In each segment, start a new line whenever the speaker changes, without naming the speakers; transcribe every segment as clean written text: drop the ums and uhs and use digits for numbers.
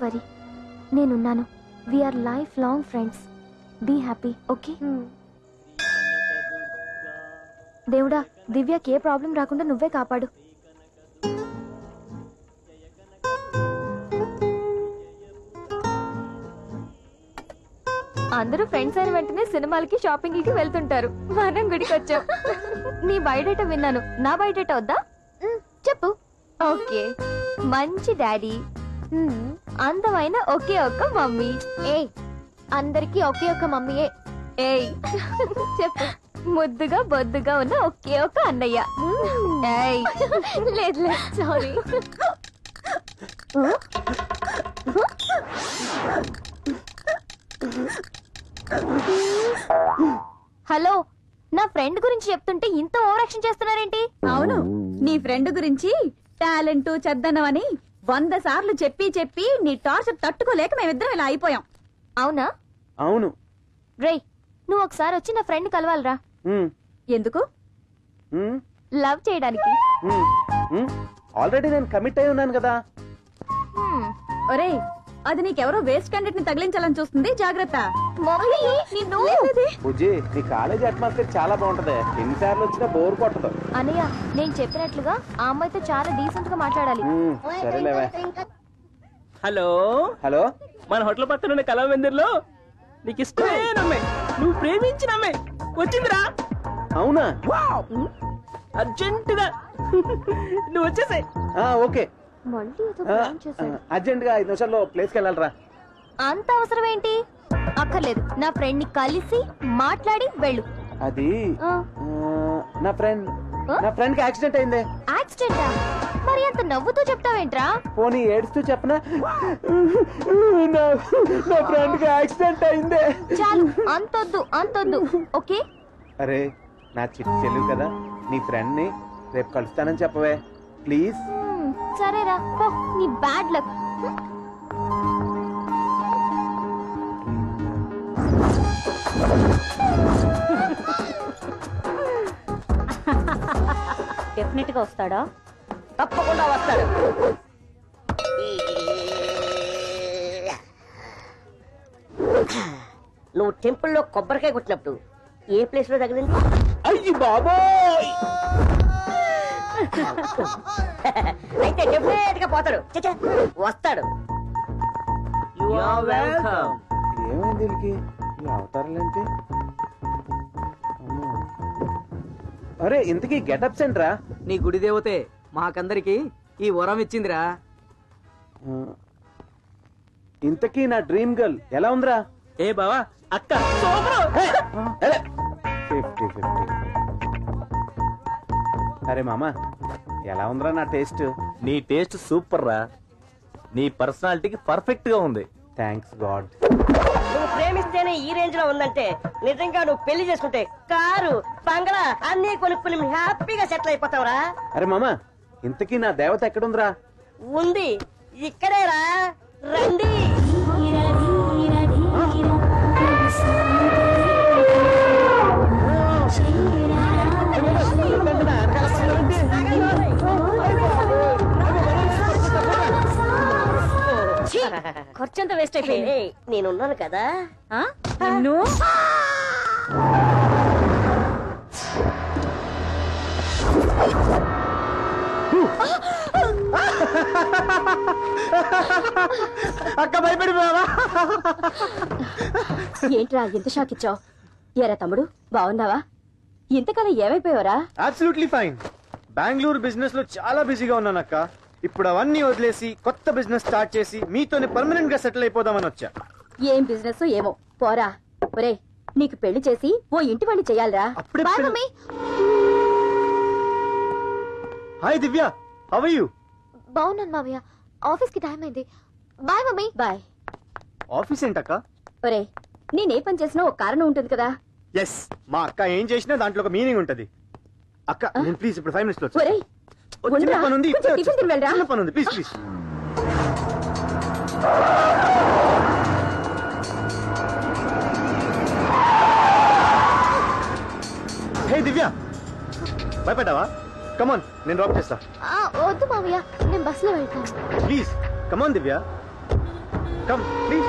Worry, నేనున్నాను. We're life long friends. Be happy, okay? దేవుడా, దివ్యకి ఏ ప్రాబ్లం రాకుండా నువ్వే కాపాడు. అందరూ ఫ్రెండ్స్ అయిన వెంటనే సినిమాలకి షాపింగ్లకి వెళ్తుంటారు. మనం గుడికి వచ్చాం. నీ బయోడేటా విన్నాను, నా బయోడేటా వద్దా? చెప్పు. ఓకే, మంచి డాడీ, అందమైన ఒకే ఒక్క మమ్మీ. ఏయ్, అందరికి ఒకే ఒక్క మమ్మీయే. ఏయ్ చెప్పు. ముద్దుగా బొద్దుగా ఉన్న ఒకే ఒక అన్నయ్య. ఏయ్ లేదు లేదు, సారీ. హలో, నా ఫ్రెండ్ గురించి చెప్తుంటే ఇంత ఓవర్ యాక్షన్ చేస్తున్నారేంటి?
అవును, నీ ఫ్రెండ్ గురించి టాలెంట్ చెద్దనవని 100 సార్లు చెప్పి చెప్పి నీ టార్చర్ తట్టుకోలేక మేమిద్దరం ఇలా అయిపోయాం.
అవునా?
అవును.
రేయ్, నువ్వు ఒకసారి వచ్చి నా ఫ్రెండ్ కలవాలరా.
ఎందుకు?
లవ్ చేయడానికి.
ఆల్రెడీ నేను కమిట్ అయి ఉన్నాను కదా.
ఒరే, అది నీకెవరో వేస్ట్ క్యాండిడేట్ ని తగిలించాలని చూస్తుంది, జాగ్రత్త.
బుజ్జి, నీ కాలేజీ అట్మాస్ఫియర్ చాలా బాగుంటది. ఎన్నిసార్లు వచ్చినా బోర్ కొట్టదు.
అనయ్య, నేను చెప్పినట్లుగా ఆ అమ్మాయితో చాలా డీసెంట్ గా మాట్లాడాలి.
సరేలేవే.
హలో
హలో,
మన హోటల్ పక్కన కళామందిర్లో నీకు ఇష్టమైన అమ్మాయి, నువ్వు ప్రేమించిన అమ్మాయి వచ్చిందిరా.
అవునా?
అర్జెంటుగా నువ్వు వచ్చేసాయి.
ఓకే, అర్జెంట్ గా 5 నిమిషాల్లో ప్లేస్ కి వెళ్ళాలరా.
అంత అవసరం ఏంటి? అక్కర్లేదు, నా ఫ్రెండ్ ని కలిసి మాట్లాడి వెళ్ళు.
అది నా ఫ్రెండ్ కి యాక్సిడెంట్ అయింది.
యాక్సిడెంటా? మరి అంత నవ్వుతూ చెప్తావేంట్రా?
పోనీ ఏడుస్తూ చెప్పనా? నా ఫ్రెండ్ కి యాక్సిడెంట్ అయింది.
చాలు, అంతొద్దు. ఓకే?
అరే, నా చిట్టి చెల్లు కదా, నీ ఫ్రెండ్ ని రేపు కలుస్తానని చెప్పవే ప్లీజ్.
సరేరా, నీ బ్యాడ్ లక్.
డెఫినెట్ గా వస్తాడా?
తప్పకుండా వస్తాడు. నువ్వు టెంపుల్లో కొబ్బరికాయ కొట్టినప్పుడు ఏ ప్లేస్ లో తగిలింది?
అయ్యి బాబోయ్!
అయితే డెఫినెట్ గా పోతాడు. వస్తాడు.
ఏమైంది వీళ్ళకి? ఈ అవతారాలేంటి? అరే, ఇంతకీ గెటప్స్ ఏంట్రా?
నీ గుడి దేవతే మాకందరికి ఈ వరం ఇచ్చిందిరా.
ఇంతకీ నా డ్రీమ్ గర్ల్ ఎలా ఉందిరా?
ఏ బావా, అక్క
50-50. అరే మామా, ఎలా ఉందిరా నా టేస్ట్?
నీ టేస్ట్ సూపర్ రా. నీ పర్సనాలిటీకి పర్ఫెక్ట్ గా ఉంది.
Thanks God.
నువ్వు ప్రేమిస్తేనే ఈ రేంజ్ లో ఉందంటే నిజంగా నువ్వు పెళ్లి చేసుకుంటే కారు బంగళా అన్ని కొనుక్కుని హ్యాపీగా సెటిల్ అయిపోతావురా.
అరే మామా, ఇంతకీ నా దేవత ఎక్కడుందిరా?
ఉంది, ఇక్కడేరా. రండి.
ఖర్చంతా వేస్ట్ అయిపోయింది.
నేనున్నాను కదా.
అక్క భయపడిపోయావా?
ఏంట్రా ఎంత షాక్ ఇచ్చావు? ఏరా తమ్ముడు, బాగున్నావా? ఇంతకాలం ఏమైపోయావరా?
Absolutely fine. బెంగళూరు బిజినెస్ లో చాలా బిజీగా ఉన్నానక్క. ఇప్పుడు అవన్నీ వదిలేసి కొత్త బిజినెస్ స్టార్ట్ చేసి మీతోనే పర్మనెంట్ గా సెటిల్ అయిపోదామని వచ్చా.
ఏం బిజినెస్ ఏమో పోరా. ఒరే, నీకు పెళ్లి చేసి ఓ ఇంటి వాణ్ణి చెయ్యాలరా.
Hi Divya, how are you?
బాగున్నాను మావయ్య, ఆఫీస్ కి టైం అయింది. Bye mummy.
బాయ్.
ఆఫీస్ ఏంటక్క?
ఒరే, నేనే పని చేసినా ఒక కారణం ఉంటుంది కదా.
ఎస్, మా అక్క ఏం చేసినా దాంట్లో ఒక మీనింగ్ ఉంటది. అక్క, నేను ప్లీజ్ ఇప్పుడు 5 మినిట్స్ లో
ఒరే,
చిన్న పని ఉంది,
టిఫిన్ తిని వెళ్ళరా.
చిన్న పని ఉంది, ప్లీజ్ ప్లీజ్. హే దివ్య, భయపడ్డావా? కమాన్, నేను డ్రాప్ చేస్తా.
వద్దు మావయ్య, నేను బస్ లో వెళ్తాను.
Please come on Divya. Come please.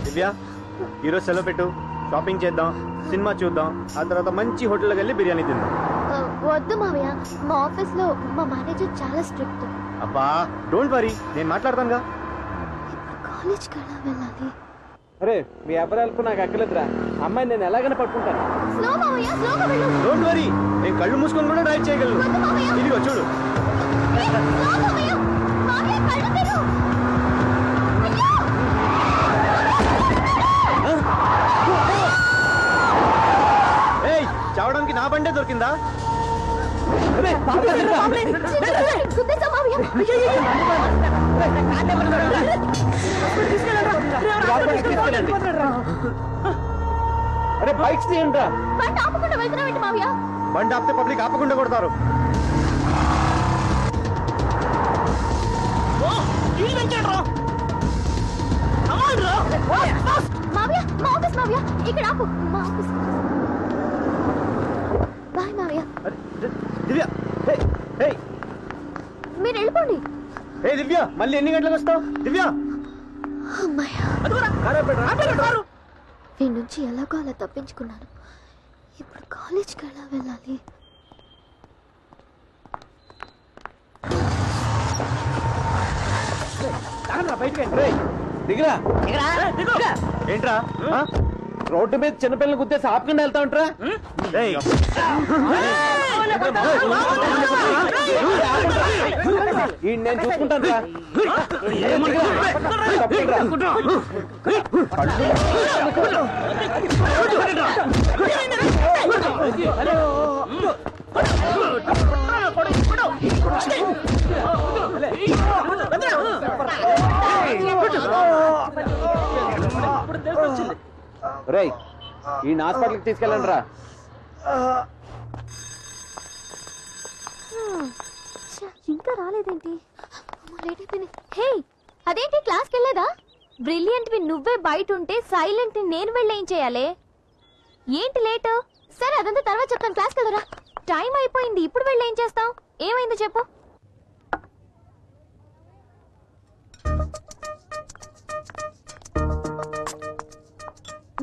Divya, ఈరోజు సెలవు పెట్టు, షాపింగ్ చేద్దాం, సినిమా చూద్దాం, ఆ తర్వాత మంచి హోటల్కి వెళ్ళి బిర్యానీ తిందాం.
వద్దు మావయ్య, మా ఆఫీస్ లో మా మేనేజర్ చాలా స్ట్రిక్ట్.
అబ్బా డోంట్ వరీ, నేను మాట్లాడతానుగా.
కాలేజ్ కలా వెళ్ళాలి.
అరే మీ అబ్బాయిలకు నాకు అక్కలేదురా, అమ్మాయి నేను ఎలాగైనా పట్టుకుంటాను.
స్లో మావయ్య, స్లోగా వెళ్ళు.
డోంట్ వరీ, నేను కళ్ళు మూసుకొని కూడా డ్రైవ్ చేయగలను.
వద్దు మావయ్య.
ఇదిగో చూడు.
స్లో మావయ్య. మావయ్య కళ్ళు తెరు. అయ్యో!
ఏయ్, చావడానికి నా బండే దొరికిందా?
గుద్దేశా మావయ్య.
అరే బైక్స్ తీయండి.
బండి ఆపకుండా వెళ్తున్నావేంటి మావయ్య?
బండి ఆపితే పబ్లిక్ ఆపకుండా కొడతారు.
మావయ్య, మా ఆఫీస్ మావయ్య, ఇక్కడ ఆపు. మా ఆఫీస్. బాయ్ మావయ్య.
అరే, దివ్య, హే, హే,
మీరు వెళ్ళిపోండి.
హే దివ్య, మళ్ళీ ఎన్ని గంటలకు వస్తావు? దివ్య,
అమ్మాయ్య, వీడి నుంచి ఎలాగో అలా తప్పించుకున్నాను. ఇప్పుడు కాలేజ్కి ఎలా వెళ్ళాలి?
దిగిరా.
ఏంట్రా? ఆ?
రోడ్డు మీద చిన్నపిల్లలు గుద్దేసి ఆపకుండా వెళ్తా ఉంటారా?
ఏయ్,
ఈ నేను చూసుకుంటాను రా. రేయ్, ఈ హాస్పిటల్కి తీసుకెళ్ళండి రా.
ఇంకా రాలేదేంటి? లేట్ అయిపోయింది. హే, అదేంటి క్లాస్కి వెళ్ళేదా? బ్రిలియంట్ వి నువ్వే బయట ఉంటే సైలెంట్ ని నేను వెళ్ళి ఏం చేయాలి? ఏంటి లేట్? సరే అదంతా తర్వాత చెప్తాను. క్లాస్కి వెళ్ళరా. టైం అయిపోయింది, ఇప్పుడు వెళ్ళి ఏం చేస్తావు? ఏమైందో చెప్పు.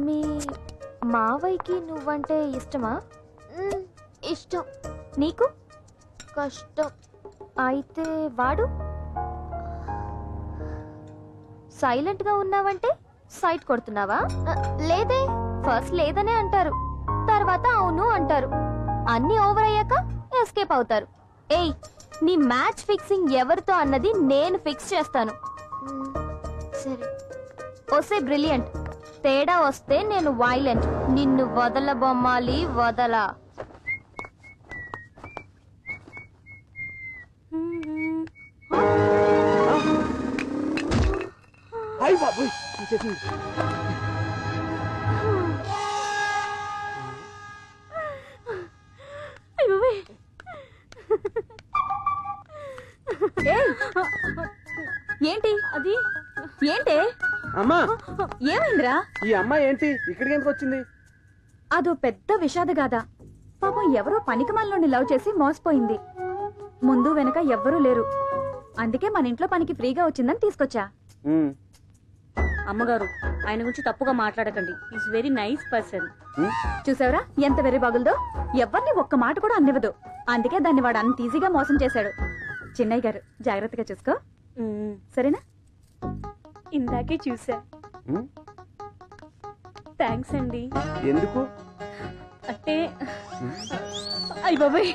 మీ మావయ్యకి నువ్వంటే ఇష్టమా? ఇష్టం. నీకు? కష్టం. అయితే వాడు? సైలెంట్ గా ఉన్నావంటే సైట్ కొడుతున్నావా? లేదే. ఫస్ట్ లేదనే అంటారు, తర్వాత అవును అంటారు, అన్ని ఓవర్ అయ్యాక ఎస్కేప్ అవుతారు. ఏయ్, నీ మ్యాచ్ ఫిక్సింగ్ ఎవరితో అన్నది నేను ఫిక్స్ చేస్తాను. సరే. వస్తే బ్రిలియంట్, తేడా వస్తే నేను వైలెంట్. నిన్ను వదల బొమ్మాలి, వదలా.
అయ్య బాబోయ్,
ఏంటి అది? ఏంటే
అమ్మా,
ఏమైందిరా?
ఈ అమ్మాయి ఏంటి ఇక్కడికి ఎందుకు వచ్చింది?
అదో పెద్ద విషాదగాథ. పాపం ఎవరో పనికిమాలినోడిని లవ్ చేసి మోసపోయింది. ముందు వెనక ఎవ్వరూ లేరు, అందుకే మన ఇంట్లో పనికి ఫ్రీగా వచ్చిందని తీసుకొచ్చా.
అమ్మగారు, ఆయన గురించి తప్పుగా మాట్లాడకండి. Is very nice person.
చూసావరా ఎంత వెర్రి బాగులదో? ఎవరిని ఒక్క మాట కూడా అన్నివ్వదు. అందుకే దాన్ని వాడు అంత ఈజీగా మోసం చేశాడు. చిన్నయ్య గారు, జాగ్రత్తగా చూసుకో, సరేనా?
ఇందాకే చూసా. థ్యాంక్స్ అండి.
ఎందుకు
అంటే అయ్య బాబాయ్,